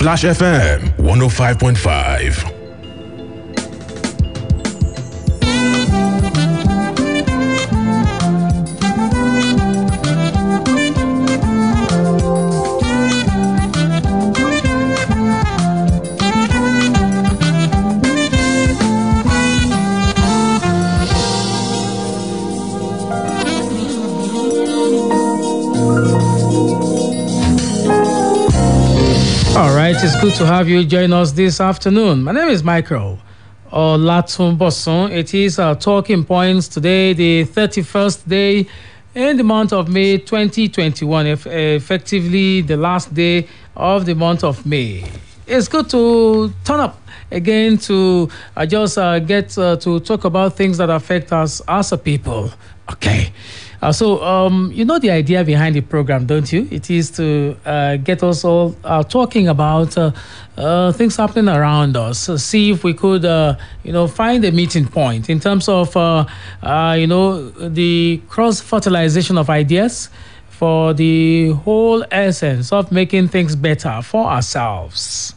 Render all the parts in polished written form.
Splash FM 105.5. All right, it's good to have you join us this afternoon. My name is Michael Olatunbosun. It is our talking points today, the 31st day in the month of May 2021, effectively the last day of the month of May. It's good to turn up again to get to talk about things that affect us as a people. Okay. So you know the idea behind the program, don't you? It is to get us all talking about things happening around us. See if we could, find a meeting point in terms of, the cross-fertilization of ideas for the whole essence of making things better for ourselves.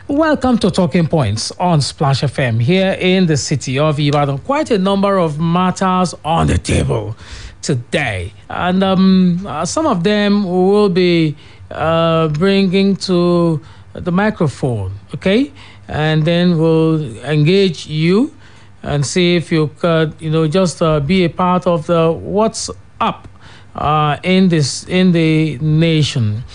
Welcome to Talking Points on Splash FM here in the city of Ibadan. Quite a number of matters on the table today, and some of them we will be bringing to the microphone, okay? And then we'll engage you and see if you could, just be a part of the what's up in the nation.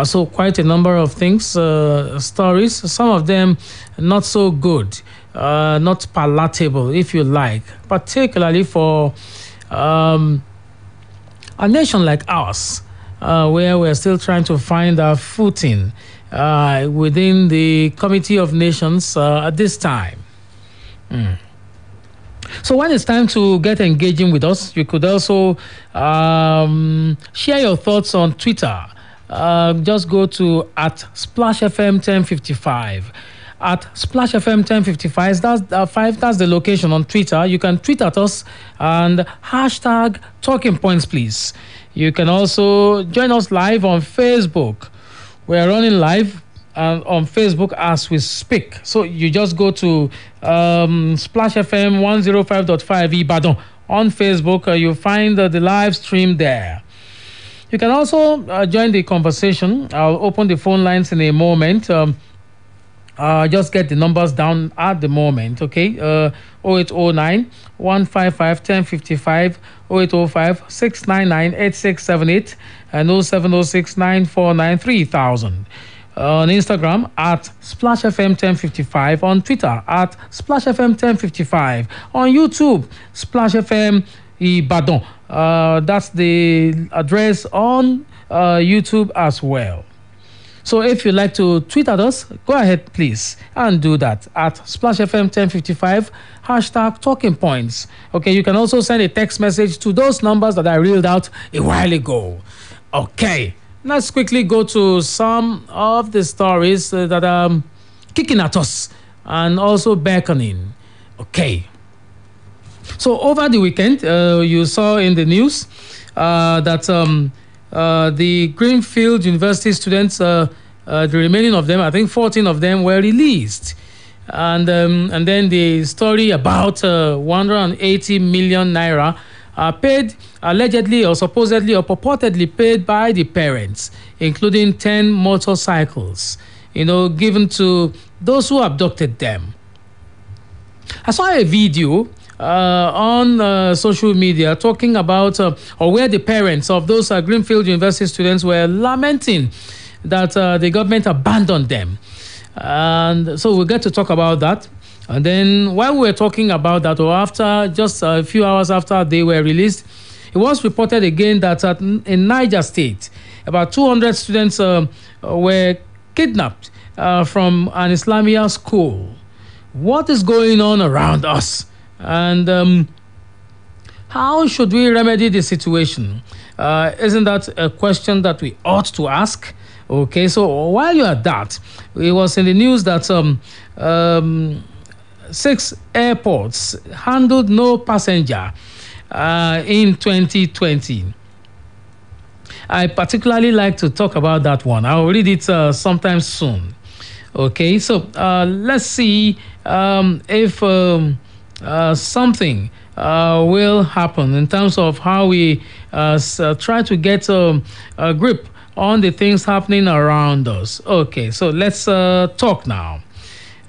So quite a number of things, stories, some of them not so good, not palatable, if you like, particularly for a nation like ours, where we're still trying to find our footing within the Committee of Nations at this time. So when it's time to get engaging with us, you could also share your thoughts on Twitter. Just go to @SplashFM1055. At SplashFM1055, that's the location on Twitter. You can tweet at us and hashtag Talking Points, please. You can also join us live on Facebook. We are running live on Facebook as we speak. So you just go to Splash FM 105.5 Ibadan on Facebook. You'll find the live stream there. You can also join the conversation. I'll open the phone lines in a moment. Just get the numbers down at the moment, okay? 0809 155 1055, 0805 699 8678, and 0706 949 3000. On Instagram at SplashFM1055, on Twitter at SplashFM1055, on YouTube SplashFM Ibadan. That's the address on YouTube as well. So if you'd like to tweet at us, go ahead, please, and do that at SplashFM1055, hashtag Talking Points. Okay, you can also send a text message to those numbers that I reeled out a while ago. Okay, let's quickly go to some of the stories that are kicking at us and also beckoning. Okay. So over the weekend, you saw in the news that the Greenfield University students, the remaining of them, I think 14 of them, were released. And then the story about 180 million naira paid allegedly or supposedly or purportedly paid by the parents, including 10 motorcycles, given to those who abducted them. I saw a video on social media talking about or where the parents of those Greenfield University students were lamenting that the government abandoned them. And so we'll get to talk about that. And then while we were talking about that, or after just a few hours after they were released, it was reported again that in Niger State, about 200 students were kidnapped from an Islamia school. What is going on around us? And how should we remedy the situation? Isn't that a question that we ought to ask? Okay, so while you're at that, it was in the news that 6 airports handled no passenger in 2020. I particularly like to talk about that one. I'll read it sometime soon. Okay, so let's see if something will happen in terms of how we try to get a grip on the things happening around us. Okay, so let's talk now.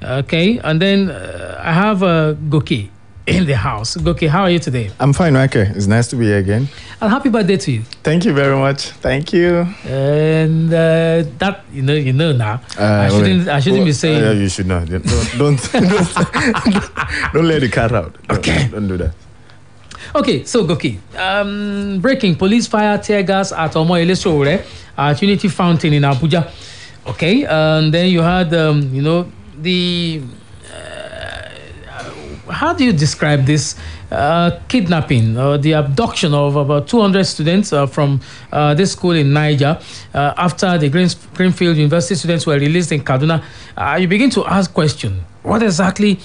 Okay, and then I have Goki in the house. Goki, how are you today? I'm fine, Michael. It's nice to be here again. And happy birthday to you. Thank you very much. Thank you. And that you know now. I shouldn't be saying. Yeah, you should not. Don't let the cat out. Okay. Don't do that. Okay, so Goki, breaking: police fire tear gas at Omoyele Sowore at Unity Fountain in Abuja. Okay, and then you had the how do you describe this kidnapping or the abduction of about 200 students from this school in Niger after the Greenfield University students were released in Kaduna? You begin to ask questions. What exactly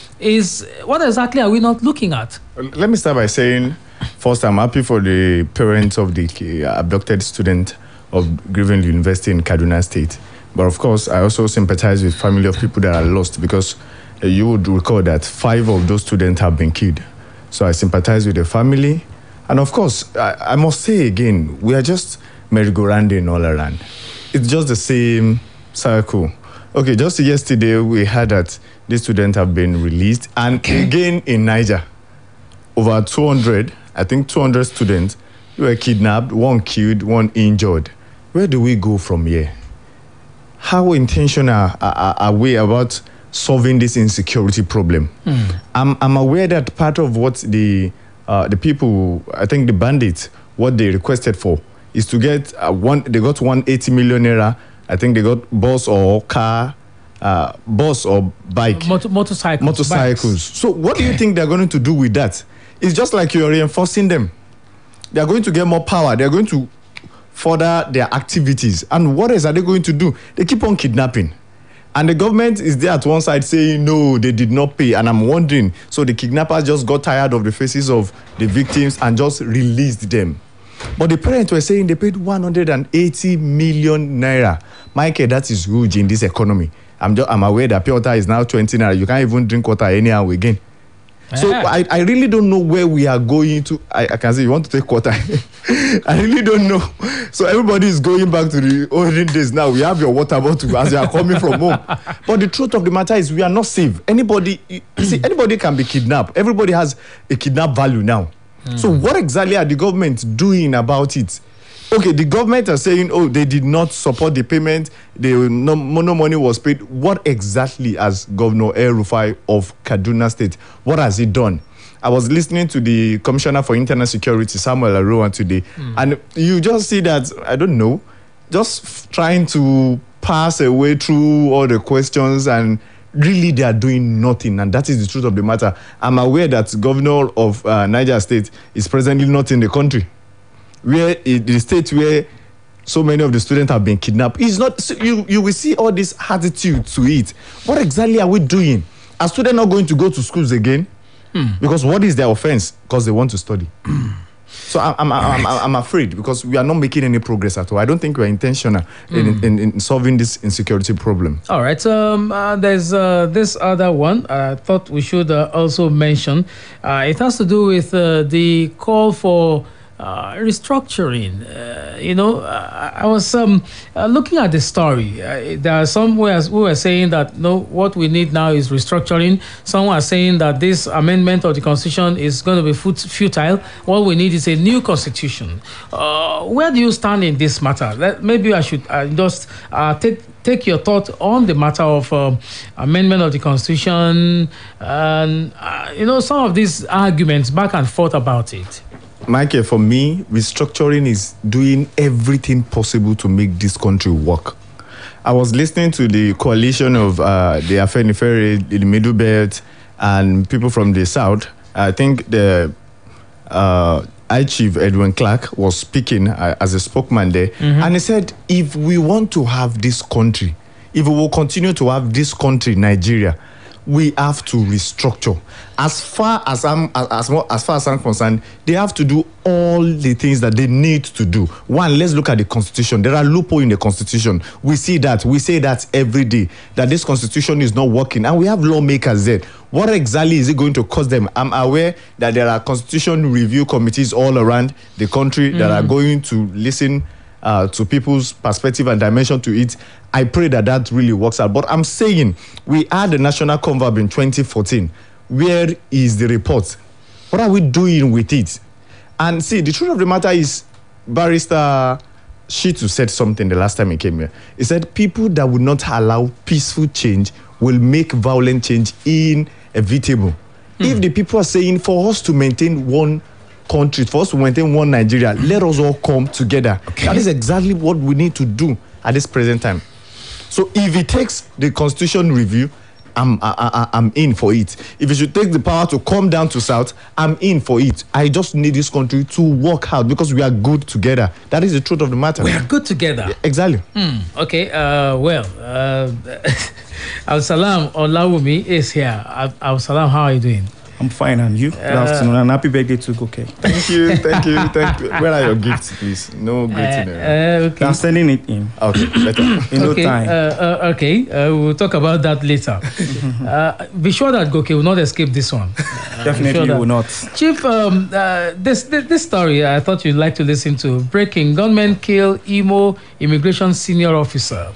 are we not looking at? Let me start by saying, first, I'm happy for the parents of the abducted student of Greenfield University in Kaduna State. But of course, I also sympathize with family of people that are lost, because you would recall that 5 of those students have been killed. So I sympathize with the family. And of course, I must say again, we are just merry-go-rounding all around. It's just the same circle. Okay, just yesterday, we heard that these students have been released. And again in Niger, over 200 students were kidnapped, 1 killed, 1 injured. Where do we go from here? How intentional are we about solving this insecurity problem? I'm aware that part of what the people, I think the bandits, what they requested for is to get they got 180 million naira. I think they got bus or car, bus or bike. Motorcycles. Bikes. So what do you think they're going to do with that? It's just like you're reinforcing them. They're going to get more power. They're going to further their activities. And what else are they going to do? They keep on kidnapping. And the government is there at one side saying, no, they did not pay. And I'm wondering, so the kidnappers just got tired of the faces of the victims and just released them. But the parents were saying they paid 180 million naira. Michael, that is huge in this economy. I'm aware that pure water is now 20 naira. You can't even drink water anyhow again. So I really don't know where we are going to. I can say, you want to take water? I really don't know. So everybody is going back to the olden days now. We have your water bottle as you are coming from home. But the truth of the matter is we are not safe. Anybody can be kidnapped. Everybody has a kidnap value now. So what exactly are the government doing about it? Okay, the government are saying, oh, they did not support the payment. No money was paid. What exactly has Governor El-Rufai of Kaduna State, what has he done? I was listening to the Commissioner for Internal Security, Samuel Arowan, today, and you just see that, I don't know, just trying to pass away through all the questions, and really they are doing nothing, and that is the truth of the matter. I'm aware that Governor of Niger State is presently not in the country, where the state where so many of the students have been kidnapped. It's not, so you will see all this attitude to it. What exactly are we doing? Are students not going to go to schools again? Because what is their offense? Because they want to study. So I'm afraid, because we are not making any progress at all. I don't think we're intentional in solving this insecurity problem. All right. There's this other one I thought we should also mention. It has to do with the call for restructuring. I was looking at the story. There are some who were saying that no, what we need now is restructuring. Some are saying that this amendment of the constitution is going to be futile. What we need is a new constitution. Where do you stand in this matter? Maybe I should just take your thought on the matter of amendment of the constitution and some of these arguments back and forth about it. Michael, for me, restructuring is doing everything possible to make this country work. I was listening to the coalition of the Afenifere, the Middle Belt, and people from the South. I think the High Chief Edwin Clark was speaking as a spokesman there, and he said, if we want to have this country, if we will continue to have this country, Nigeria, we have to restructure. As far as I'm concerned, they have to do all the things that they need to do. One, let's look at the Constitution. There are loopholes in the Constitution. We see that. We say that every day, that this Constitution is not working. And we have lawmakers there. What exactly is it going to cost them? I'm aware that there are constitution review committees all around the country that are going to listen to people's perspective and dimension to it. I pray that that really works out. But I'm saying we had the National Converb in 2014. Where is the report? What are we doing with it? And see, the truth of the matter is, Barrister Shitu said something the last time he came here. He said people that would not allow peaceful change will make violent change inevitable. If the people are saying for us to maintain one country, for us to maintain one Nigeria, let us all come together. Okay. That is exactly what we need to do at this present time. So if it takes the constitution review, I'm in for it. If it should take the power to come down to south, I'm in for it. I just need this country to work out because we are good together. That is the truth of the matter. We are good together. Yeah, exactly. Okay. Absalam Olawumi is here. Absalam, how are you doing? I'm fine, and you? Good afternoon, and happy birthday to Goke. Thank you. Where are your gifts, please? No greeting. Okay. I'm sending it in. Okay, better. In no time. We'll talk about that later. Be sure that Goke will not escape this one. Definitely will not. Chief, this story I thought you'd like to listen to. Breaking: gunmen kill Imo immigration senior officer.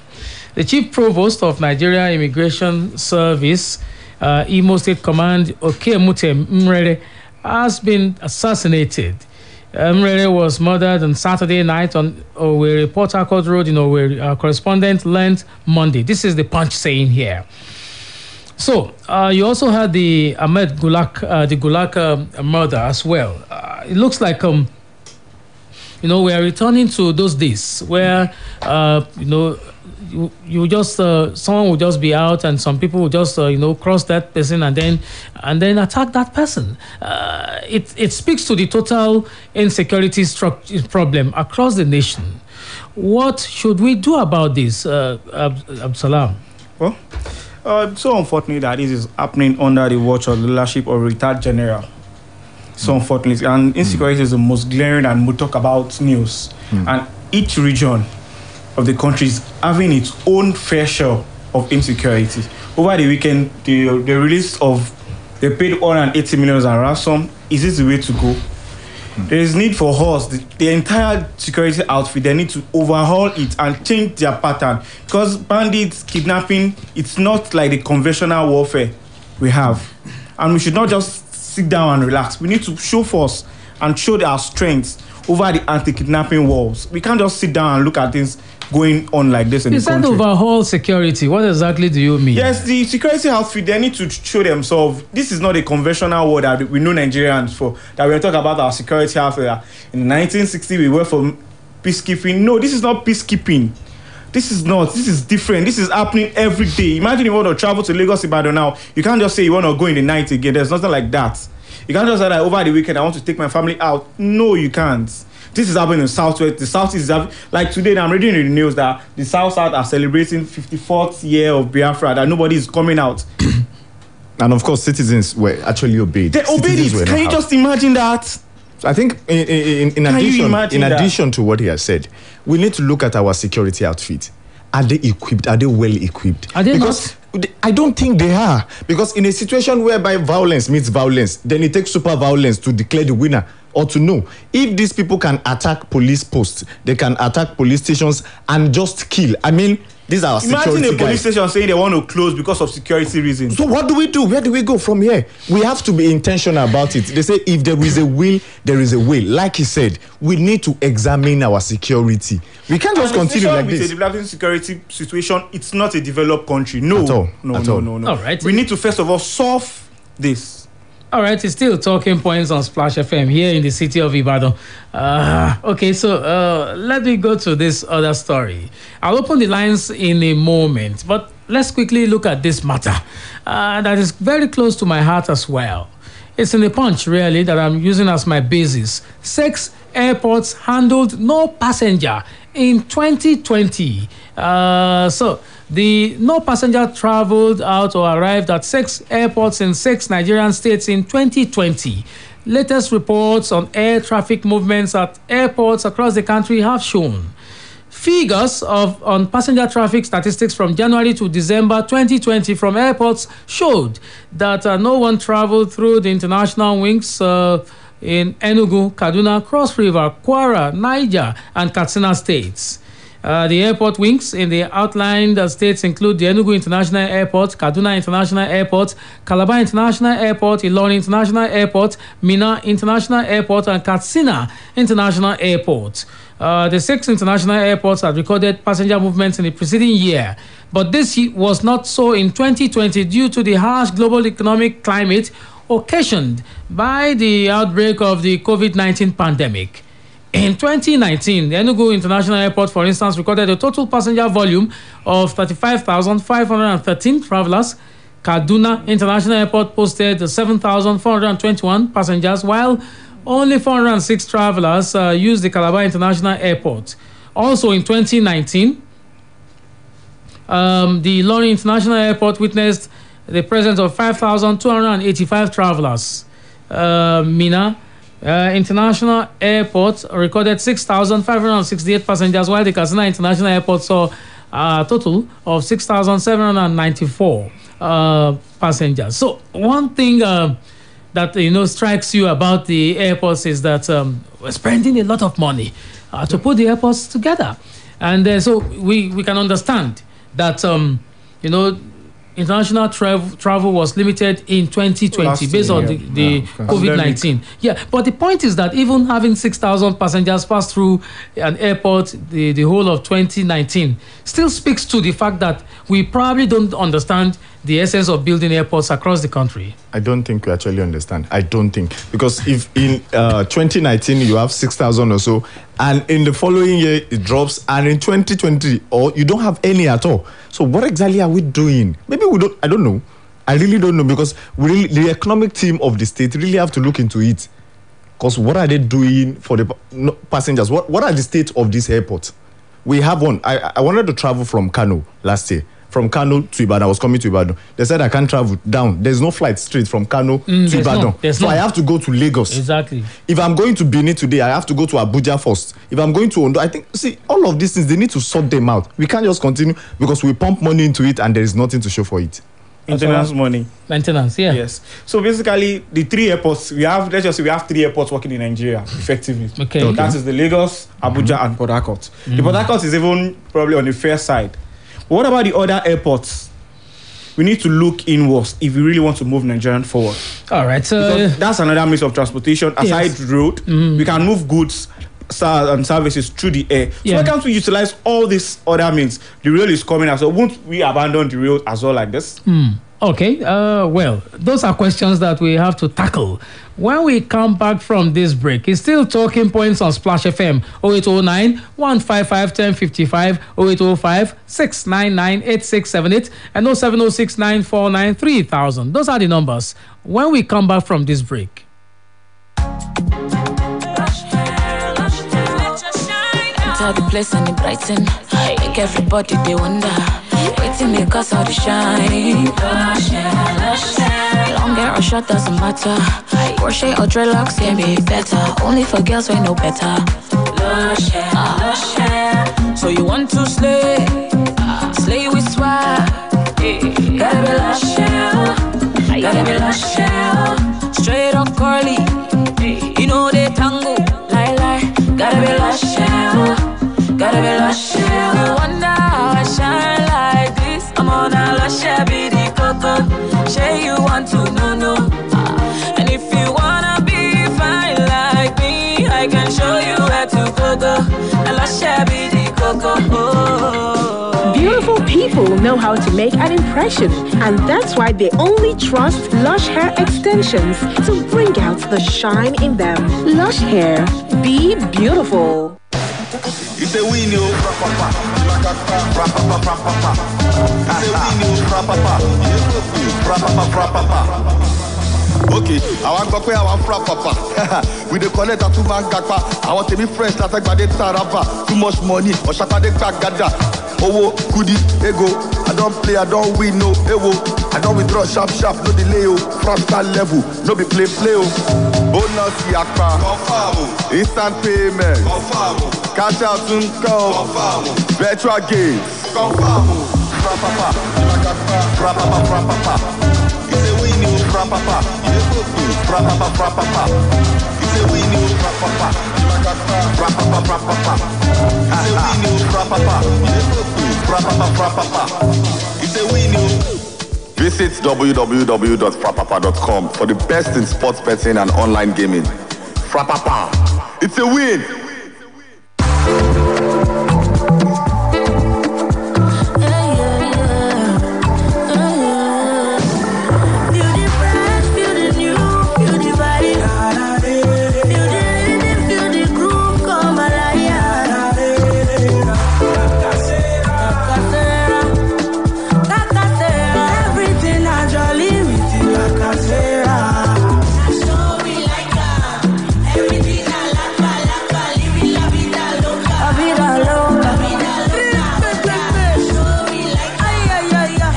The chief provost of Nigeria Immigration Service, Imo State Command, Okemute Mrere, has been assassinated. Mrere was murdered on Saturday night on Owerri Port Harcourt Road in Owerri. Our correspondent learned Monday. This is the Punch saying here. So you also had the Ahmed Gulak murder as well. It looks like we are returning to those days where you just someone will just be out and some people will just cross that person and then attack that person. It speaks to the total insecurity problem across the nation. What should we do about this, Absalam? Well, so unfortunately that this is happening under the watch of the leadership of retired general. So unfortunately, and insecurity is the most glaring and we talk about news. And each region of the country is having its own fair share of insecurity. Over the weekend, the release of they paid 180 million as ransom. Is this the way to go? There is need for us, the entire security outfit, they need to overhaul it and change their pattern. Because bandits, kidnapping, it's not like the conventional warfare we have. And we should not just sit down and relax. We need to show force and show our strengths over the anti-kidnapping walls. We can't just sit down and look at things going on like this in the country. You said overhaul security. What exactly do you mean? Yes, the security outfit, they need to show themselves. This is not a conventional war that we know Nigerians for. That we're talking about our security outfit. In 1960, we were for peacekeeping. No, this is not peacekeeping. This is not. This is different. This is happening every day. Imagine you want to travel to Lagos, Ibadan now. You can't just say you want to go in the night again. There's nothing like that. You can't just say that over the weekend I want to take my family out. No, you can't. This is happening in the Southwest. The South is like today. I'm reading in the news that the South are celebrating 54th year of Biafra. That nobody is coming out. And of course, citizens were actually obeyed. They obeyed it. Can you just imagine that? I think in addition to what he has said, we need to look at our security outfit. Are they equipped? Are they well equipped? Are they not? I don't think they are. Because in a situation whereby violence meets violence, then it takes super violence to declare the winner or to know. If these people can attack police posts, they can attack police stations and just kill. I mean, these are security guys. Imagine a police station saying they want to close because of security reasons. So what do we do? Where do we go from here? We have to be intentional about it. They say if there is a will, there is a way. Like he said, we need to examine our security. We can't just continue like this. With a developing security situation, it's not a developed country. No. At all. No. All right. We need to first of all solve this. All right, it's still talking points on Splash FM here in the city of Ibadan. Okay, so let me go to this other story. I'll open the lines in a moment, but let's quickly look at this matter that is very close to my heart as well. It's in the Punch, really, that I'm using as my basis. 6 airports handled no passenger in 2020. So No passenger traveled out or arrived at 6 airports in 6 Nigerian states in 2020. Latest reports on air traffic movements at airports across the country have shown. Figures on passenger traffic statistics from January to December 2020 from airports showed that no one traveled through the international wings in Enugu, Kaduna, Cross River, Kwara, Niger, and Katsina states. The airport wings in the outlined states include the Enugu International Airport, Kaduna International Airport, Calabar International Airport, Ilorin International Airport, Minna International Airport, and Katsina International Airport. The 6 international airports had recorded passenger movements in the preceding year, but this was not so in 2020 due to the harsh global economic climate occasioned by the outbreak of the COVID-19 pandemic. In 2019, the Enugu International Airport, for instance, recorded a total passenger volume of 35,513 travelers. Kaduna International Airport posted 7,421 passengers, while only 406 travelers used the Calabar International Airport. Also in 2019, the Ilorin International Airport witnessed the presence of 5,285 travelers. Minna International Airport recorded 6,568 passengers, while the Katsina International Airport saw a total of 6,794 passengers. So one thing that strikes you about the airports is that we're spending a lot of money to put the airports together, and so we can understand that international travel was limited in 2020 based on the COVID-19. Yeah, but the point is that even having 6,000 passengers pass through an airport the whole of 2019 still speaks to the fact that we probably don't understand the essence of building airports across the country. I don't think we actually understand. I don't think. Because if in 2019 you have 6,000 or so, and in the following year it drops, and in 2020 or you don't have any at all. So what exactly are we doing? Maybe we don't. I don't know. I really don't know, because the economic team of the state really have to look into it. Because what are they doing for the passengers? What are the state of this airport? We have one. I wanted to travel from Kano last year. From Kano to Ibadan, I was coming to Ibadan. They said I can't travel down. There's no flight straight from Kano to Ibadan. So I have to go to Lagos. Exactly. If I'm going to Benin today, I have to go to Abuja first. If I'm going to Ondo, I think, see, all of these things, they need to sort them out. We can't just continue because we pump money into it and there is nothing to show for it. Maintenance money. Maintenance, yeah. Yes. So basically, the 3 airports, let's just say we have 3 airports working in Nigeria effectively. Okay. That is the Lagos, Abuja, and Port Harcourt. The Port Harcourt is even probably on the fair side. What about the other airports? We need to look inwards if we really want to move Nigerian forward. All right. Because that's another means of transportation. Aside road, we can move goods and services through the air. So why can't we utilize all these other means? The rail is coming out. So won't we abandon the rail as well like this? Okay. Well, those are questions that we have to tackle when we come back from this break. It's still Talking Points on Splash FM 0809 155 1055, 0805 699 8678, and 0706 949 3000. Those are the numbers when we come back from this break. Enter the place and it brighten. Make everybody they wonder. Waiting make us all the shine. Lush hair, lush hair. Long hair or short doesn't matter. Crochet or dreadlocks can be better. Only for girls we know better. Lush hair, lush hair. So you want to slay? Slay with swag. Gotta be lush hair. Gotta be lush hair. Straight or curly. You know they tango. Lie. Gotta be lush hair. Gotta be lush hair. You wonder how I shine like this. I'm on a lush hair, be the coco. Say you want to know. And if you wanna be fine like me, I can show you where to go. A lush hair, be the coco. Beautiful people know how to make an impression, and that's why they only trust Lush Hair Extensions to bring out the shine in them. Lush Hair, be beautiful. It's a win, yo. Okay, I want to pay our papa. We the collect a 2-man gapa. I want to be fresh, that's like my tarapa. Too much money, or shaka de gada. Owo, kudi, ego. I don't play, I don't win, no, ewo. I don't withdraw sharp, no delay, oh. Fractal level, no be play, oh. Bonus yakpa, confirm. Instant payment, confirm. Cash out soon come, confirm. Virtual games, confirm. Frapapa, frapapa, frapapa. It's a win, you frapapa. Frapapa, frapapa. It's a win, you frapapa. Frapapa, frapapa. It's a win, you frapapa. Frapapa, frapapa. It's a win, you. Visit www.frapapa.com for the best in sports betting and online gaming. Frapapa, it's a win.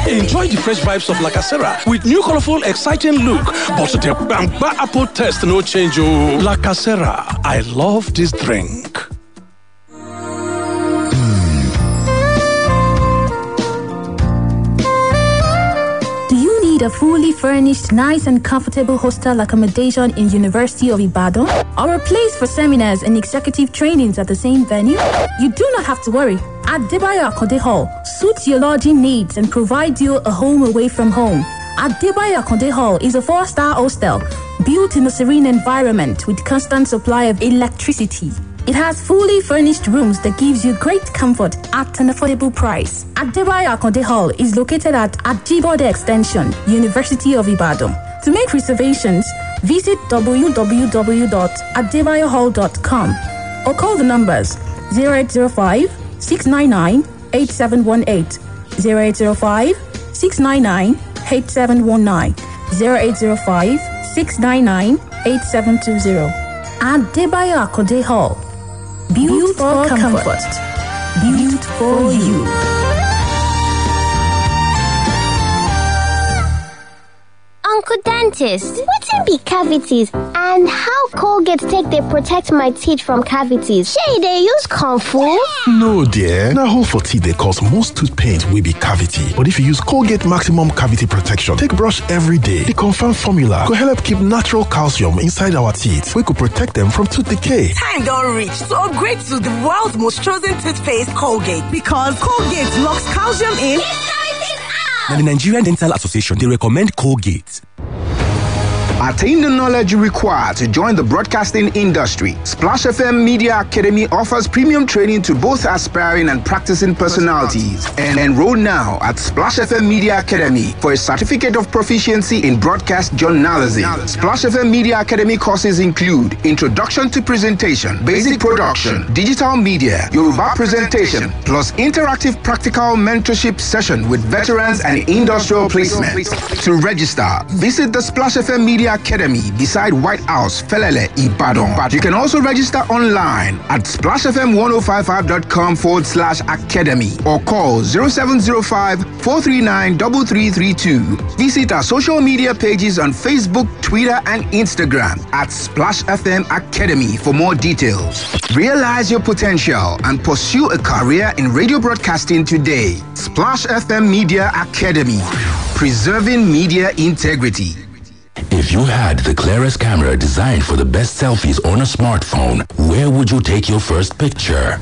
Enjoy the fresh vibes of La Casera with new colorful, exciting look. But the Bamba apple taste no change. Oh, La Casera, I love this drink. Do you need a fully furnished, nice and comfortable hostel accommodation in University of Ibadan? Or a place for seminars and executive trainings at the same venue? You do not have to worry. Adebayo Akonde Hall suits your lodging needs and provides you a home away from home. Adebayo Akonde Hall is a 4-star hostel built in a serene environment with constant supply of electricity. It has fully furnished rooms that gives you great comfort at an affordable price. Adebayo Akonde Hall is located at Ajibode Extension, University of Ibadan. To make reservations, visit www.adebayohall.com or call the numbers 0805 699 8718, 0805 699 8719, 0805 699 8720. Adebayo Akonde Hall. Built for comfort. Built for you. Uncle Dentist, wetin be cavities and how Colgate take dey protect my teeth from cavities? Shey dey use comfort? No dear, na hole for teeth dey cause most tooth pain wey be cavity. But if you use Colgate Maximum Cavity Protection take brush every day, the confirmed formula go help keep natural calcium inside our teeth wey go protect them from tooth decay. Time don reach to upgrade to the world's most chosen toothpaste, Colgate, because Colgate locks calcium in. Now, the Nigerian Dental Association, they recommend Colgate. Attain the knowledge you require to join the broadcasting industry. Splash FM Media Academy offers premium training to both aspiring and practicing personalities. And enroll now at Splash FM Media Academy for a certificate of proficiency in broadcast journalism. Splash FM Media Academy courses include Introduction to Presentation, Basic Production, Digital Media, Yoruba Presentation, plus interactive practical mentorship session with veterans and industrial placement. To register, visit the Splash FM Media Academy beside White House, Felele, Ibadan. You can also register online at splashfm1055.com/academy or call 0705-439-3332. Visit our social media pages on Facebook, Twitter, and Instagram at Splash FM Academy for more details. Realize your potential and pursue a career in radio broadcasting today. Splash FM Media Academy, preserving media integrity. If you had the clearest camera designed for the best selfies on a smartphone, where would you take your first picture?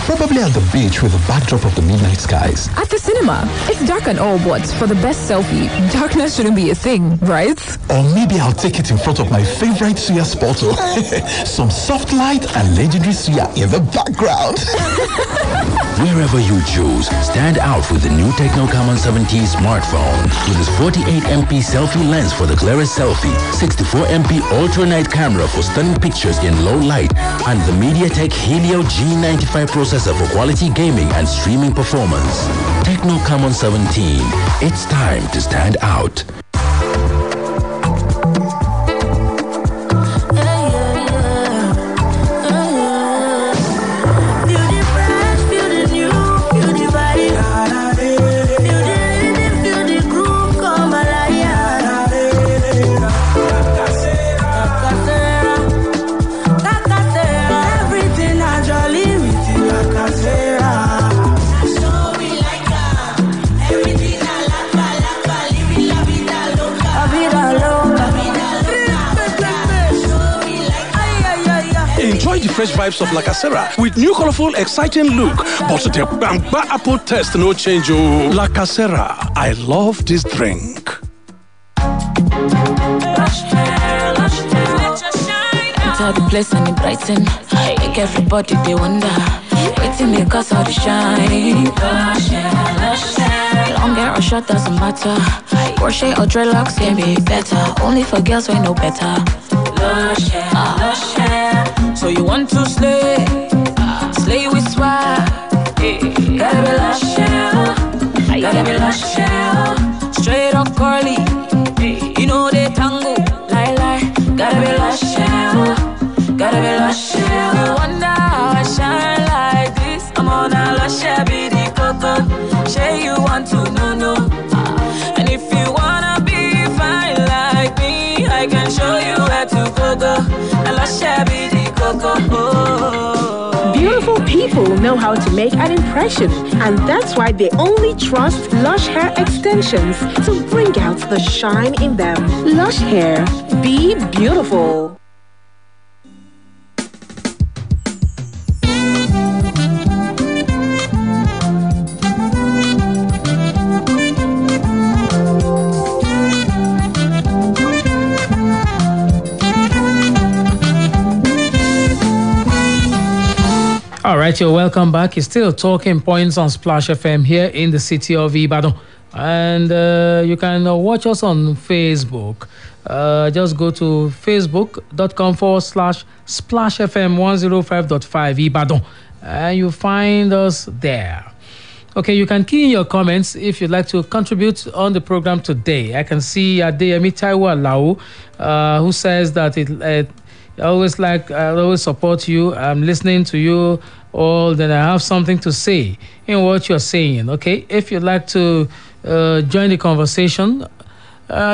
Probably at the beach with the backdrop of the midnight skies. At the cinema. It's dark and all, but for the best selfie, darkness shouldn't be a thing, right? Or maybe I'll take it in front of my favorite suya spot. Some soft light and legendary suya in the background. Wherever you choose, stand out with the new Techno Camon 70 smartphone. With its 48MP selfie lens for the clearest selfie, 64MP ultra-night camera for stunning pictures in low light, and the MediaTek Helio G95 processor for quality gaming and streaming performance. Techno Camon 17. It's time to stand out. Feel the new, feel the vibe. fresh vibes of Lacasera with new colorful, exciting look. But the Bamba apple taste no change. Oh, Lacasera, I love this drink. Enter the place and it brighten. Make everybody they wonder. Waiting me cause all the shine. Lush hair, lush hair. Long hair or short doesn't matter. Crochet or dreadlocks can be better. Only for girls we know better. Lush hair, lush hair. So you want to slay? Slay with swag. Gotta be lush hair. Gotta be lush hair. Straight or curly. You know they tango. Lie, lie. Gotta be lush hair. Gotta be lush hair. You wonder how I shine like this. I'm on a lush hair, be the coco. Say you want to know. And if you wanna be fine like me, I can show you where to go. A lush hair, be the coco. Beautiful people know how to make an impression, and that's why they only trust Lush Hair Extensions to bring out the shine in them. Lush Hair, be beautiful. All right, you're welcome back. It's still Talking Points on Splash FM here in the city of Ibadan. And you can watch us on Facebook. Just go to facebook.com/Splash FM 105.5 Ibadan. And you find us there. Okay, you can key in your comments if you'd like to contribute on the program today. I can see Adeyemi Taiwo Alao, who says that I always support you. I'm listening to you all. Then I have something to say in what you're saying. Okay, if you'd like to join the conversation,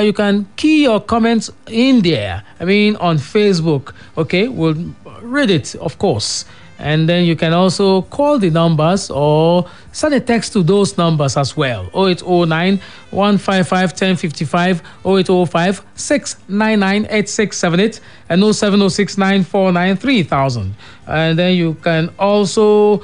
you can key your comments in there. I mean, on Facebook. Okay, we'll read it, of course. And then you can also call the numbers or send a text to those numbers as well. 0809 155 1055, 0805 699 8678, and 0706 949 3000. And then you can also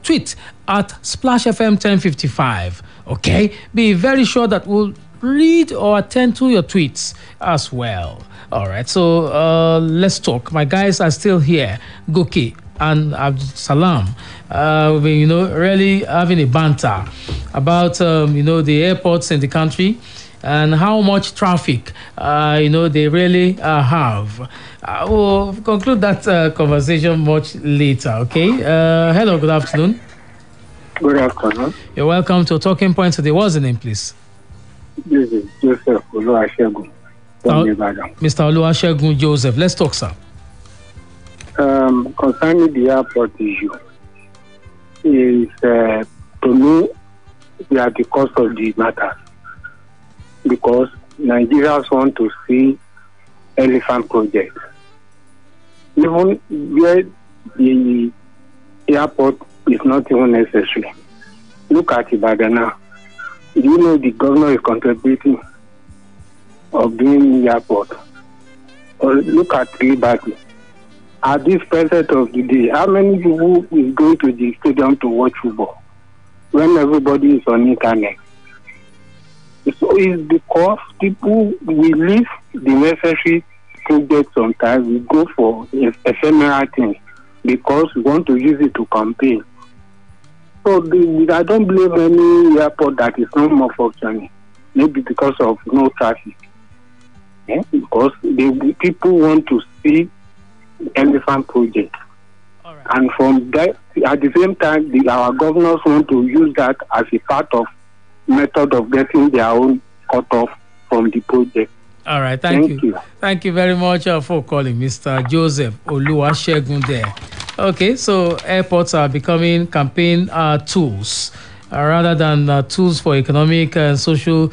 tweet at Splash FM 1055. Okay? Be very sure that we'll read or attend to your tweets as well. All right, so let's talk. My guys are still here, Goki and Abdul Salam. We've been, really having a banter about, the airports in the country and how much traffic, they really have. We'll conclude that conversation much later, okay? Hello, good afternoon. Good afternoon. You're welcome to Talking Points today. What's the name, please? This is Joseph Oluwasegun. Mr. Oluwasegun Joseph, let's talk, sir. Concerning the airport issue, is to me, they are the cause of the matter, because Nigerians want to see elephant project. Even where the airport is not even necessary. Look at Ibadan now. Do you know the governor is contributing of doing the airport? Or look at Liberty. At this present of the day, how many people is going to the stadium to watch football when everybody is on internet? So it's because people will leave the necessary project sometimes. We go for ephemeral things because we want to use it to campaign. So I don't blame any airport that is no more functioning. Maybe because of no traffic. Because people want to see the elephant project. Right. And from that, at the same time, our governors want to use that as a part of method of getting their own cut off from the project. All right, thank you. Thank you very much for calling, Mr. Joseph Oluwasegun there. Okay, so airports are becoming campaign tools rather than tools for economic and social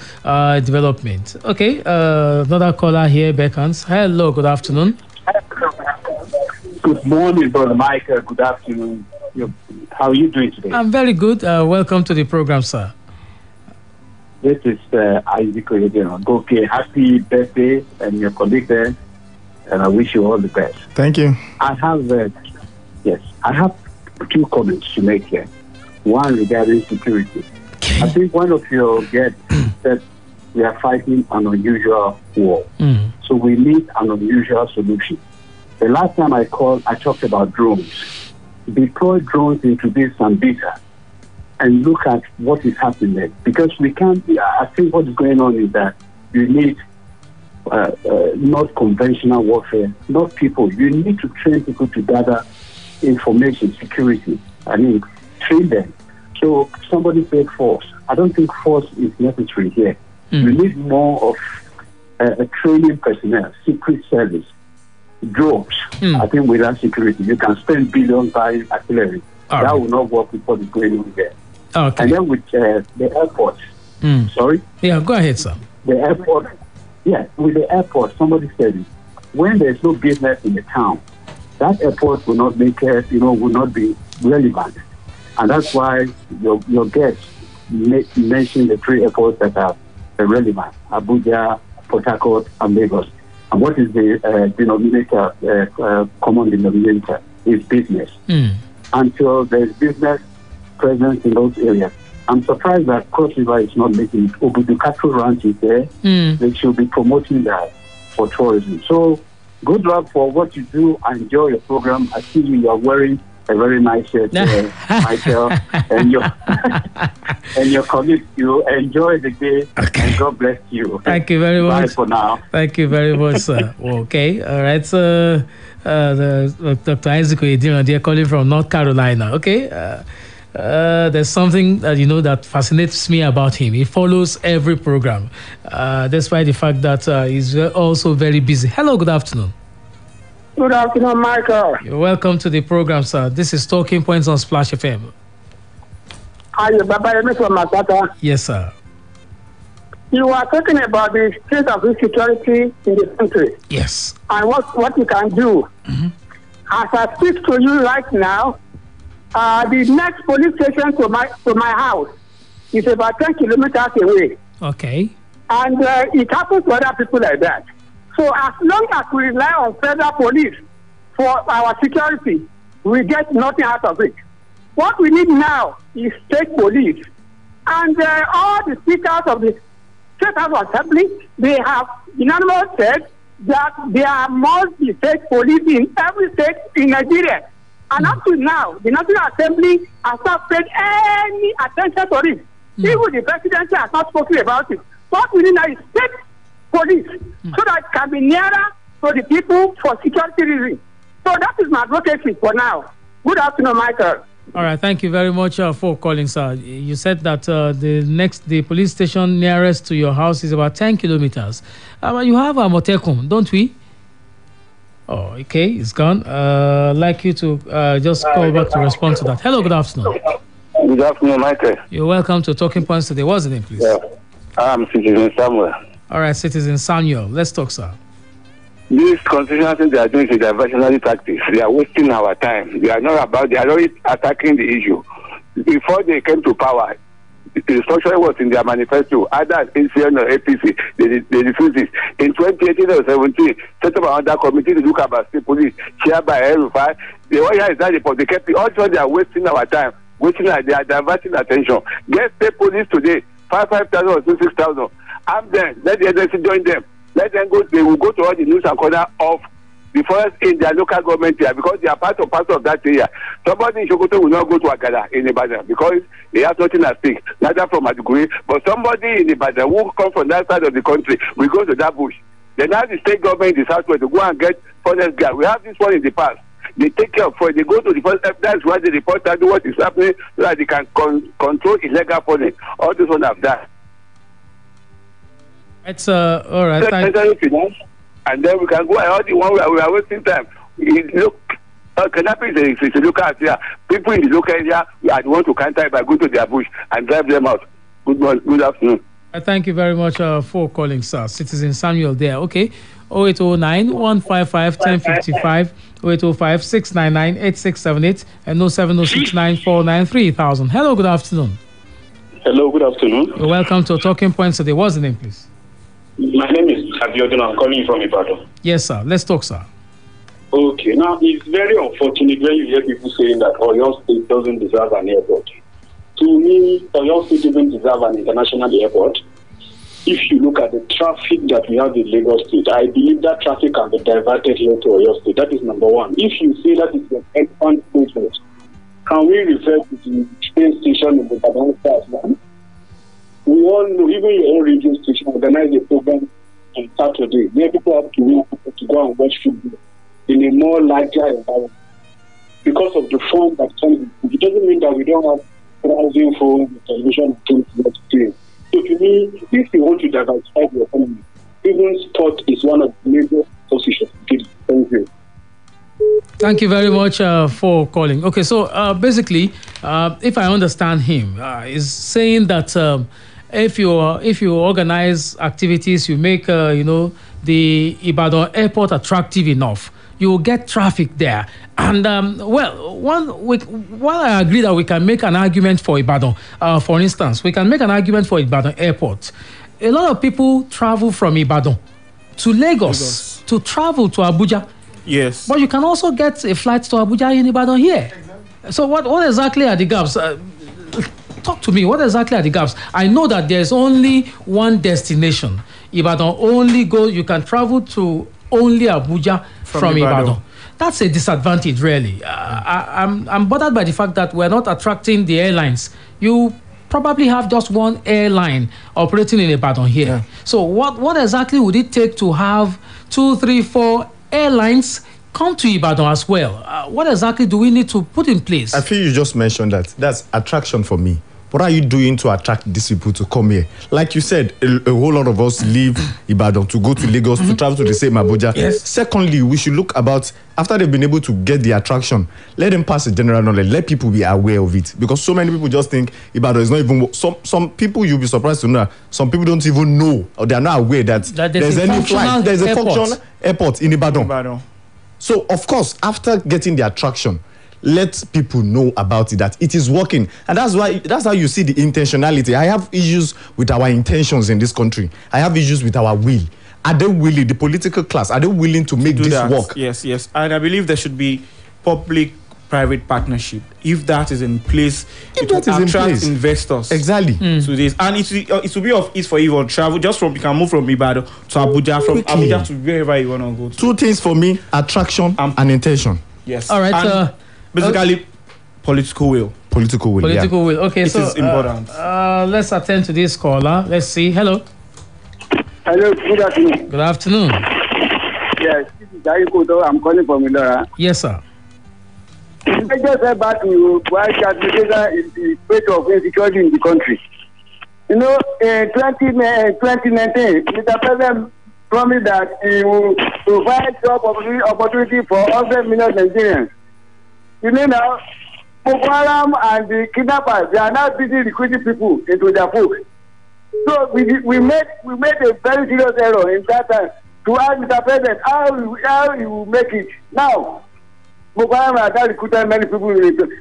development. Okay, another caller here beckons. Hello, good afternoon. Good morning, Brother Mike. Good afternoon. How are you doing today? I'm very good. Welcome to the program, sir. This is Isaac. Okay, happy birthday and your colleague there. and I wish you all the best. Thank you. I have two comments to make here. One regarding security. I think one of your guests said we are fighting an unusual war. So we need an unusual solution. The last time I called, I talked about drones. Deploy drones into this Sambisa and look at what is happening there. Because we can't, I think what is going on is that you need not conventional warfare, not people. You need to train people to gather information, security. I mean, train them. So somebody said force. I don't think force is necessary here. You need more of a training personnel, secret service, drones. I think without security, you can spend billions buying artillery. That will not work with what is going on there. Okay. And then with the airports. Sorry? Yeah, go ahead, sir. The airport. Yeah, with the airport, somebody said it. When there's no business in the town, that airport will not make will not be relevant. And that's why your guests mentioned the three airports that are relevant: Abuja, Port Harcourt, and Lagos. And what is the common denominator is business. Until there's business presence in those areas. I'm surprised that Cross River is not making it. Obudu Cattle Ranch is there. They should be promoting that for tourism. So good luck for what you do. I enjoy your program. I see you are wearing a very nice shirt, Michael, and your colleagues. You enjoy the day, and God bless you. Thank you very much. Bye for now. Thank you very much, sir. Okay, all right. So, Dr. Isaac Oyedira, they're calling from North Carolina. Okay. There's something that fascinates me about him. He follows every program, despite the fact that he's also very busy. Hello, good afternoon. Good afternoon, Michael. You're welcome to the program, sir. This is Talking Points on Splash FM. Hi, Baba Emi from Masata. Yes, sir. You are talking about the state of insecurity in the country. Yes. And what you can do. As I speak to you right now, the next police station to my house is about 10 kilometers away. Okay. And it happens to other people like that. So as long as we rely on federal police for our security, we get nothing out of it. What we need now is state police. And all the speakers of the State House Assembly, they have unanimously said that there must be state police in every state in Nigeria. And up to now, the National Assembly has not paid any attention to it. Even the presidency has not spoken about it. What we need now is state police, so that it can be nearer to the people for security reasons. So that is my advocacy for now. Good afternoon, Michael. All right, thank you very much for calling, sir. You said that the police station nearest to your house is about 10 kilometers. You have a Motekum, don't we? Oh, okay, it's gone. I'd like you to just call back to respond to that. Hello, good afternoon. Good afternoon, Michael. You're welcome to Talking Points today. What's the name, please? Yeah. I'm Citizen Samuel. All right, Citizen Samuel. Let's talk, sir. This constitutional thing they are doing is diversionary tactics. They are wasting our time. They are already attacking the issue. Before they came to power, the structure was in their manifesto. Either ACN or APC, they refused it. In 2018 or 17, set up another committee to look about state police, chaired by El-Rufai. The one here is that they kept it. Also, they are wasting our time. They are diverting attention. Get state police today, 5,000 or 6,000. Arm them. Let the agency join them. Let them go. They will go to all the news and corner of the forest in their local government here because they are part of that area. Somebody in Sokoto will not go to Agada in Ibadan because they have nothing at stake, neither from Aduguri. But somebody in Ibadan who come from that side of the country will go to that bush. Then have the state government in the southwest to go and get forest guard. We have this one in the past. They take care of it. They go to the forest. That's why they report out what is happening so that they can control illegal forest. All this one have that. It's all right. And then we can go ahead. The one we are wasting time. Look, Kanapi is a local area. People in the local area are the ones to counter it by going to their bush and drive them out. Good afternoon. Thank you very much for calling, sir. Citizen Samuel there. Okay. 0809 155 1055, 0805 699 8678, and 07069 493 3000. Hello, good afternoon. Hello, good afternoon. You're welcome to Talking Points today. What's the name, please? My name is Abiodun. I'm calling you from Ibadan. Yes, sir. Let's talk, sir. Okay, now it's very unfortunate when you hear people saying that Oyo State doesn't deserve an airport. To me, Oyo State doesn't deserve an international airport. If you look at the traffic that we have in Lagos State, I believe that traffic can be diverted here to Oyo State. That is number one. If you say that is an excellent statement, can we refer to the train station in the Ibadan as well? We all know, even your own radio station organized a program on Saturday where people have to go and watch football in a more larger environment because of the fun that comes with it. It doesn't mean that we don't have browsing phones, television, and things. So to me, if you want to diversify the economy, even sport is one of the major positions. Thank you. Thank you very much for calling. Okay, so basically, if I understand him, is saying that if you organize activities, you make the Ibadan airport attractive enough, you will get traffic there. And while I agree that we can make an argument for Ibadan, for instance, we can make an argument for Ibadan airport. A lot of people travel from Ibadan to Lagos to travel to Abuja. Yes. But you can also get a flight to Abuja in Ibadan here. So what exactly are the gaps? Talk to me. What exactly are the gaps? I know that there's only one destination. Ibadan you can travel to only Abuja from Ibadan. That's a disadvantage, really. I'm bothered by the fact that we're not attracting the airlines. You probably have just one airline operating in Ibadan here. Yeah. So what exactly would it take to have 2, 3, 4 airlines come to Ibadan as well? What exactly do we need to put in place? I feel you just mentioned that. That's attraction for me. What are you doing to attract these people to come here? Like you said, a whole lot of us leave Ibadan to go to Lagos to travel to the same Abuja. Yes. Secondly, we should look about, after they've been able to get the attraction, let them pass a general knowledge. Let people be aware of it. Because so many people just think Ibadan is not even... Some people, you'll be surprised to know, some people don't even know, or they are not aware that there's any flight. There's a functional airport in Ibadan. So, of course, after getting the attraction, let people know about it, that it is working. And that's how you see the intentionality. I have issues with our intentions in this country. I have issues with our will. Are they willing, the political class, are they willing to make this work? Yes. And I believe there should be public-private partnership. If that is in place, it will attract investors. Exactly. To this. And it will be of ease for you to travel. You can move from Ibadan to Abuja, from Abuja to wherever you want to go to. Two things for me, attraction and intention. Yes. All right. Basically, political will. Political will. Okay, it is important. Let's attend to this caller. Let's see. Hello. Hello. Good afternoon. Good afternoon. Yes, this is Daikoto. I'm calling from Ilora. Yes, sir. I just said back to why classification is the rate of insecurity in the country. In 2019, Mr. President promised that he will provide job opportunity for 100 million Nigerians. Now, Boko Haram and the kidnappers, they are now busy recruiting people into their folk. So we made a very serious error in that time to ask Mr. President how he will make it. Now, Boko Haram has not recruited many people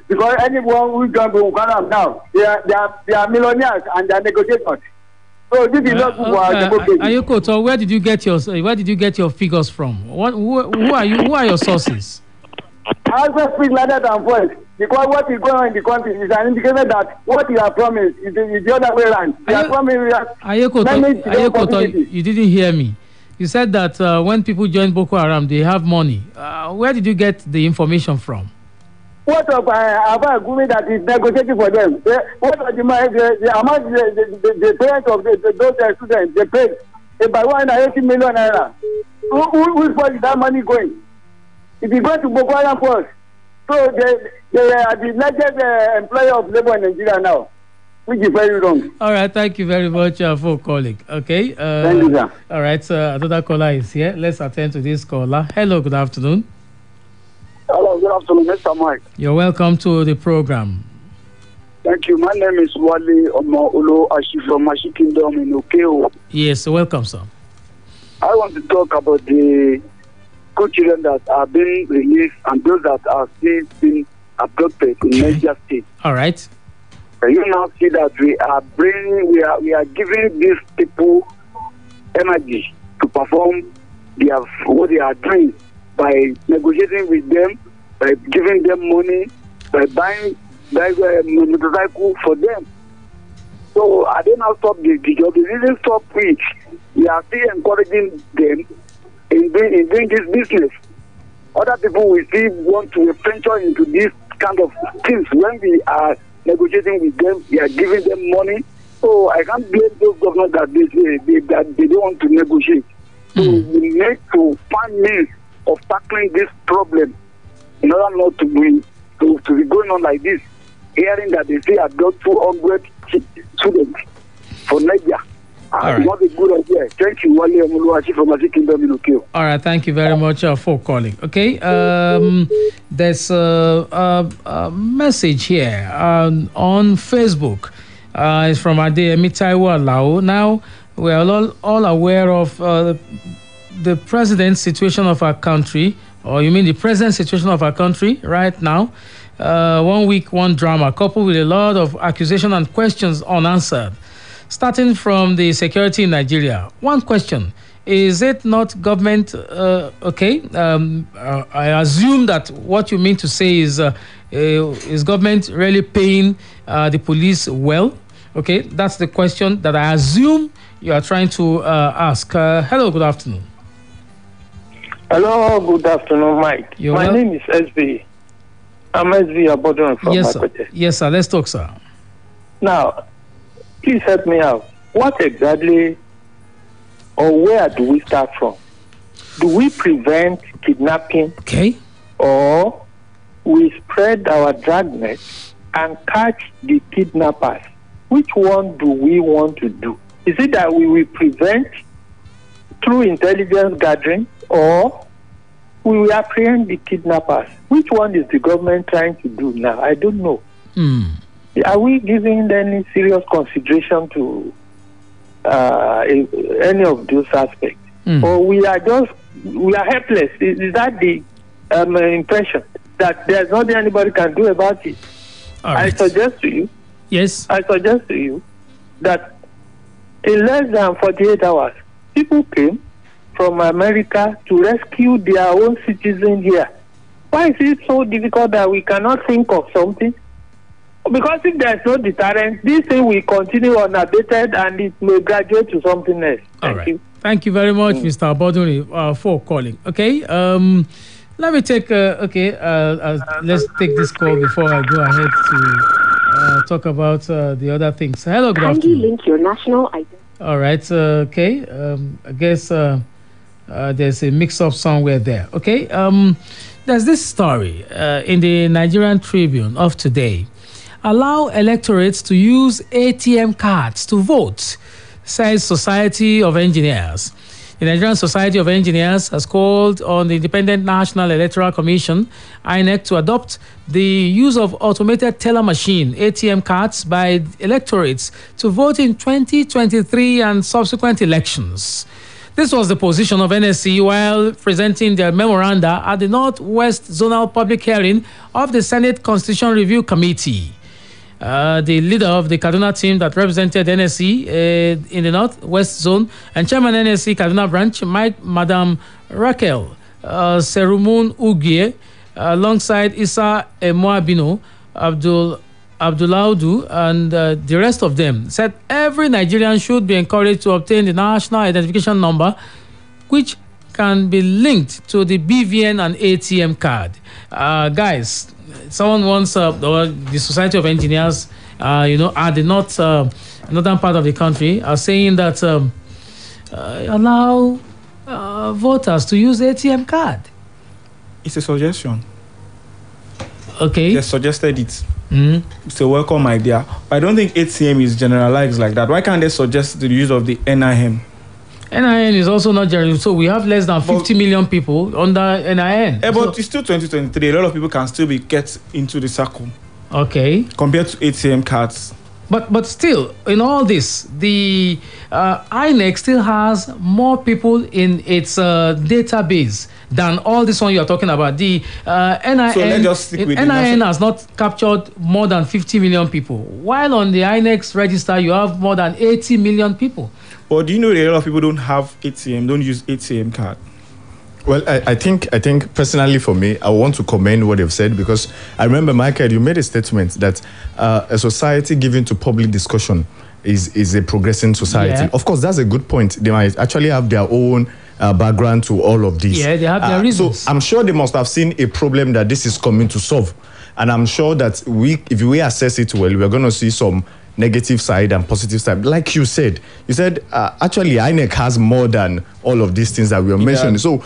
because anyone who joins Boko Haram now, they are millionaires and they are negotiators. So this is not good for our democracy. Ayokoto, where did you get your figures from? Who are you? Who are your sources? I also speak louder than voice because what is going on in the country is an indication that what you are promised is the other way around. Ayokoto, you didn't hear me. You said that when people join Boko Haram, they have money. Where did you get the information from? What of Abba Gumi that is negotiating for them? What of the amount the parents of those students they paid about 180 million naira? Whose part is that money going? It is going to Boko Haram first. So they are the largest employer of labor in Nigeria now, which is very wrong. All right, thank you very much for calling. Okay. Thank you, sir. All right, another caller is here. Let's attend to this caller. Hello, good afternoon. Hello, good afternoon, Mr. Mike. You're welcome to the program. Thank you. My name is Wale Omo Ashi from Mashi Kingdom in Okeo. Yes, welcome, sir. I want to talk about the school children that are being released and those that are still being abducted in Niger State. All right. Can you now see that we are giving these people energy to perform what they are doing by negotiating with them, by giving them money, by buying motorcycle for them. So I did not stop the job. They didn't stop it. We are still encouraging them in doing this business. Other people will still want to venture into this kind of things. When we are negotiating with them, we are giving them money. So I can't blame those governors that they don't want to negotiate. So we need to find means of tackling this problem in order not to be going on like this. Hearing that they say I've got 200 students for Nigeria. Not a good idea. Thank you, Wale Omuluachi from Magic Kingdom in Okio. All right, thank you very much for calling. Okay, there's a message here on Facebook. It's from Adeyemi Taiwo Alao. Now, we are all aware of the present situation of our country, or you mean the present situation of our country right now. 1 week, one drama, coupled with a lot of accusation and questions unanswered. Starting from the security in Nigeria. One question, is it not government, okay? I assume that what you mean to say is government really paying the police well? Okay, that's the question that I assume you are trying to ask. Hello, good afternoon. Hello, good afternoon, Mike. My name is SB. I'm SB Ibadan from Makote. Yes, sir. Let's talk, sir. Now, please help me out. What exactly or where do we start from? Do we prevent kidnapping? Okay. Or we spread our dragnet and catch the kidnappers? Which one do we want to do? Is it that we will prevent through intelligence gathering, or we will apprehend the kidnappers? Which one is the government trying to do now? I don't know. Are we giving any serious consideration to any of those aspects? Or we are helpless? Is that the impression that there's nothing anybody can do about it? Right. I suggest to you. Yes. I suggest to you that in less than 48 hours, people came from America to rescue their own citizens here. Why is it so difficult that we cannot think of something? Because if there's no deterrent, this thing will continue unabated and it may graduate to something else. Thank you. Thank you very much, Mr. Aboduni, for calling. Okay. Let me take. Let's take this call before I go ahead to talk about the other things. Hello, good afternoon. Link your national identity. All right. Okay. I guess there's a mix-up somewhere there. Okay. There's this story in the Nigerian Tribune of today. Allow electorates to use ATM cards to vote, says Society of Engineers. The Nigerian Society of Engineers has called on the Independent National Electoral Commission, INEC, to adopt the use of automated teller machine, ATM cards, by electorates to vote in 2023 and subsequent elections. This was the position of NSC while presenting their memoranda at the Northwest Zonal Public Hearing of the Senate Constitution Review Committee. The leader of the Kaduna team that represented NSC in the Northwest Zone and Chairman NSC Kaduna Branch, Madam Raquel Serumun Ugie, alongside Issa Emoabino, Abdulaudu, and the rest of them, said every Nigerian should be encouraged to obtain the national identification number, which can be linked to the BVN and ATM card. Guys, someone wants the Society of Engineers, at the northern part of the country, are saying that allow voters to use ATM card. It's a suggestion. Okay. They suggested it. It's a welcome idea. But I don't think ATM is generalized like that. Why can't they suggest the use of the NIN? NIN is also not general. So we have less than 50 million people under NIN. But it's still 2023. A lot of people can still get into the circle. Okay. Compared to ATM cards. But still, in all this, the INEC still has more people in its database than all this one you are talking about. The NIN, so let's just stick with NIN has not captured more than 50 million people, while on the INEC's register you have more than 80 million people. But do you know that a lot of people don't have ATM, don't use ATM card? Well, I think personally for me, I want to commend what they've said, because I remember, Michael, you made a statement that a society given to public discussion is a progressing society. Yeah. Of course, that's a good point. They might actually have their own background to all of this. Yeah, they have their reasons. So I'm sure they must have seen a problem that this is coming to solve. And I'm sure that if we assess it well, we're going to see some negative side and positive side. Like you said actually INEC has more than all of these things that we are mentioning. So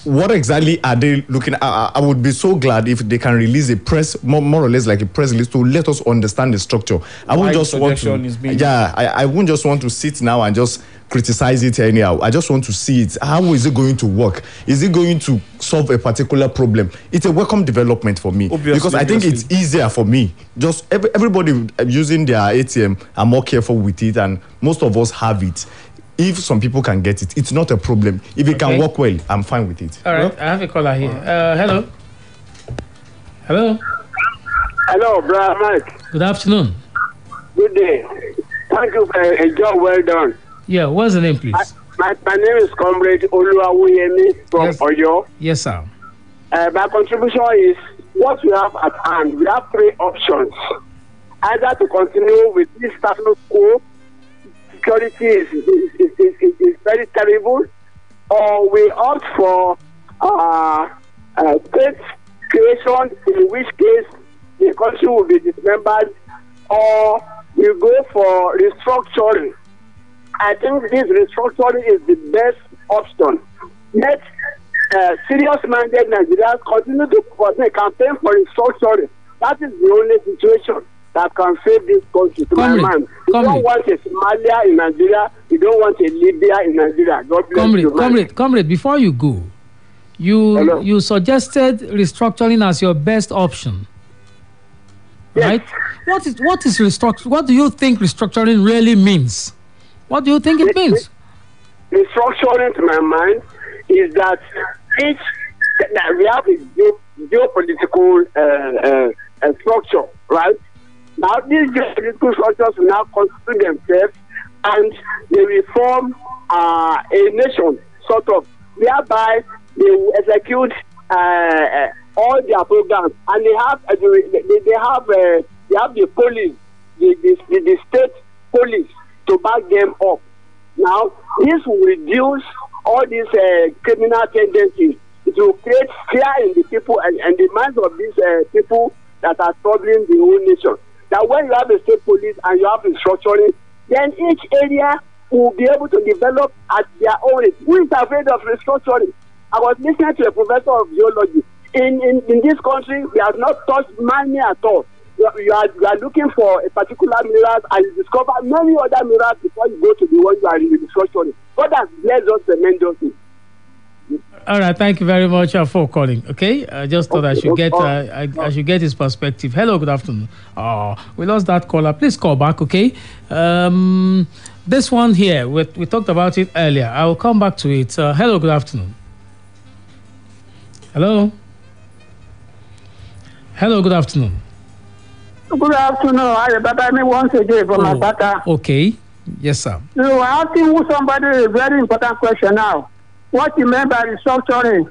what exactly are they looking at? I would be so glad if they can release a press, more or less like a press release, to let us understand the structure. I won't just want to, I won't just want to sit now and just criticize it anyhow. I just want to see it. How is it going to work? Is it going to solve a particular problem? It's a welcome development for me, because I think it's easier for me. Just everybody using their ATM are more careful with it, and most of us have it. If some people can get it, it's not a problem. If it can work well, I'm fine with it. All right, I have a caller here. Hello. Hello, brother Mike. Good afternoon. Good day. Thank you for a job well done. Yeah, what's the name, please? My name is Comrade Oluwawuyemi from Oyo. Yes, sir. My contribution is what we have at hand. We have three options. Either to continue with this status quo, security is very terrible, or we opt for state creation, in which case the country will be dismembered, or we go for restructuring. I think this restructuring is the best option. Let serious-minded Nigerians continue to campaign for restructuring. That is the only situation that can save this country, to my mind. We don't want a Somalia in Nigeria. We don't want a Libya in Nigeria. God bless you, Comrade, before you go, you suggested restructuring as your best option. Yes. Right? What is restructuring? What do you think restructuring really means? What do you think it means? Restructuring, to my mind, is that we have a geopolitical structure, right? Now, these geopolitical structures will now constitute themselves, and they will form a nation, sort of, whereby they will execute all their programs, and they have the police, the state police, to back them up. Now, this will reduce all these criminal tendencies. It will create fear in the people and the minds of these people that are troubling the whole nation. That when you have a state police and you have restructuring, then each area will be able to develop at their own rate. Who is afraid of restructuring? I was listening to a professor of geology. In this country, we have not touched mining at all. You are looking for a particular mineral and you discover many other minerals before you go to the one you are in the restructuring. God has blessed us tremendously. All right, thank you very much for calling. Okay, I just thought I should get I should get his perspective. Hello, good afternoon. Oh, we lost that caller. Please call back. Okay, this one here we talked about it earlier. I will come back to it. Hello, good afternoon. Hello, good afternoon. Good afternoon. I Baba me once again from Abata. Okay, yes, sir. So I asking somebody a very important question now. What you mean by restructuring?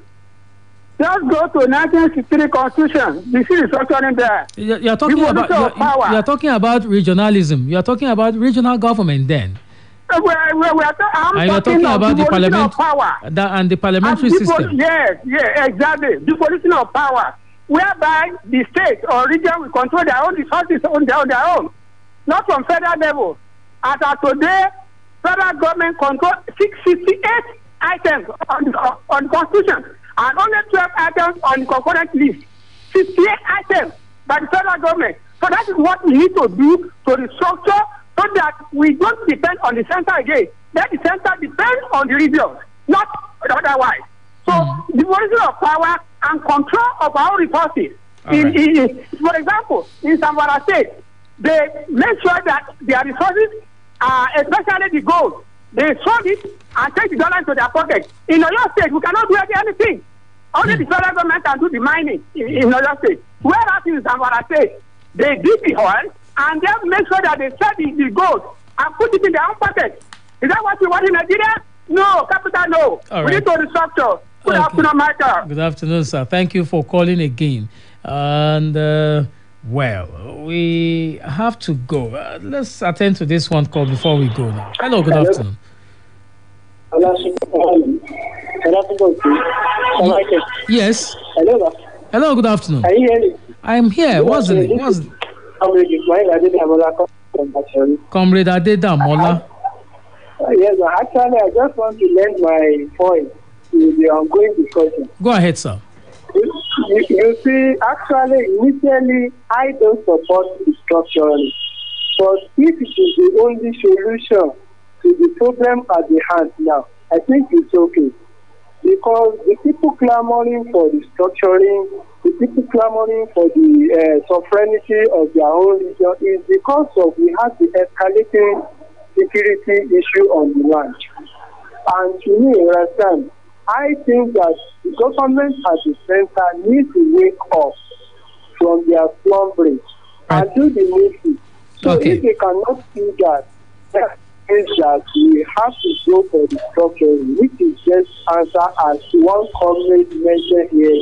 Just go to 1963 Constitution. You see restructuring there. You're talking about regionalism. You're talking about regional government then. I'm talking about the parliament power and the parliamentary system. Yes, exactly. The position of power, whereby the state or region will control their own resources on their own, not from federal level. As of today, federal government control 668 items on the Constitution and only 12 items on the concurrent list. 68 items by the federal government. So that is what we need to do to restructure so that we don't depend on the center again. Then the center depends on the regions, not otherwise. So the position of power and control of our resources. For example, in Zamfara State, they make sure that their resources, especially the gold, they sold it and take the dollar into their pocket. In Oyo State, we cannot do anything. Only the federal government can do the mining in Oyo State. Whereas in Zamfara State, they dig the oil and then make sure that they sell the gold and put it in their own pocket. Is that what we want in Nigeria? No, capital no. All We right. need to restructure. Good afternoon, Michael. Good afternoon, sir. Thank you for calling again. And, well, we have to go. Let's attend to this one call before we go now. Hello, good afternoon. Yes. Hello. Hello, good afternoon. Are you hearing? I'm here. What's the name? Comrade Adedamola. Yes, actually, I just want to lend my point to the ongoing discussion. Go ahead, sir. You see, actually, initially, I don't support restructuring. But if it is the only solution to the problem at the hand now, I think it's okay. Because the people clamoring for restructuring, the people clamoring for the sovereignty of their own region is because of we have the escalating security issue on the land. And to me, understand, I think that the government at the center needs to wake up from their slumbering and do the needful. So if they cannot do that, that means that we have to go for the structuring, which is just answer as one comrade mentioned here.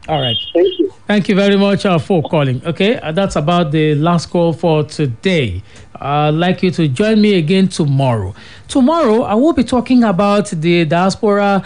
All right. Thank you. Thank you very much for calling. Okay, that's about the last call for today. I'd like you to join me again tomorrow. Tomorrow, I will be talking about the diaspora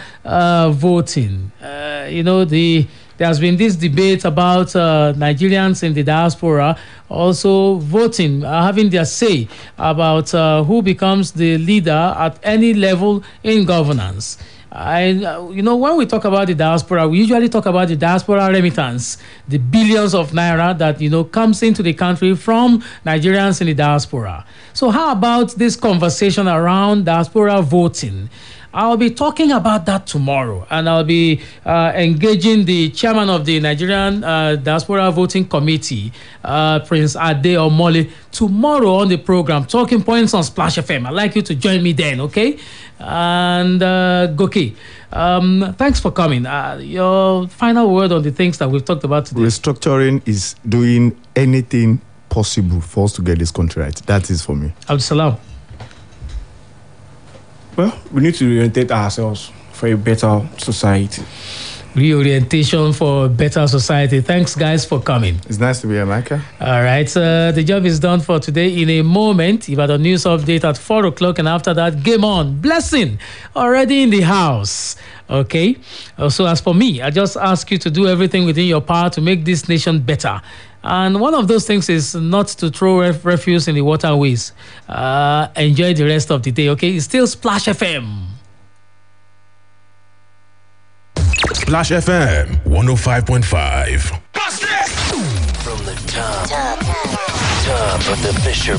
voting. There has been this debate about Nigerians in the diaspora also voting, having their say about who becomes the leader at any level in governance. When we talk about the diaspora, we usually talk about the diaspora remittance, the billions of naira that, comes into the country from Nigerians in the diaspora. So how about this conversation around diaspora voting? I'll be talking about that tomorrow, and I'll be engaging the chairman of the Nigerian Diaspora Voting Committee, Prince Ade Omole, tomorrow on the program, Talking Points on Splash FM. I'd like you to join me then, okay? And Goki, thanks for coming. Your final word on the things that we've talked about today. Restructuring is doing anything possible for us to get this country right. That is for me. Abdul Salam. Well, we need to reorientate ourselves for a better society. Reorientation for a better society. Thanks, guys, for coming. It's nice to be here, Micah. All right. The job is done for today. In a moment, you've had a news update at 4 o'clock, and after that, game on. Blessing already in the house. Okay. So as for me, I just ask you to do everything within your power to make this nation better. And one of those things is not to throw refuse in the waterways. Enjoy the rest of the day, okay? It's still Splash FM. Splash FM 105.5. From the top of the Fisher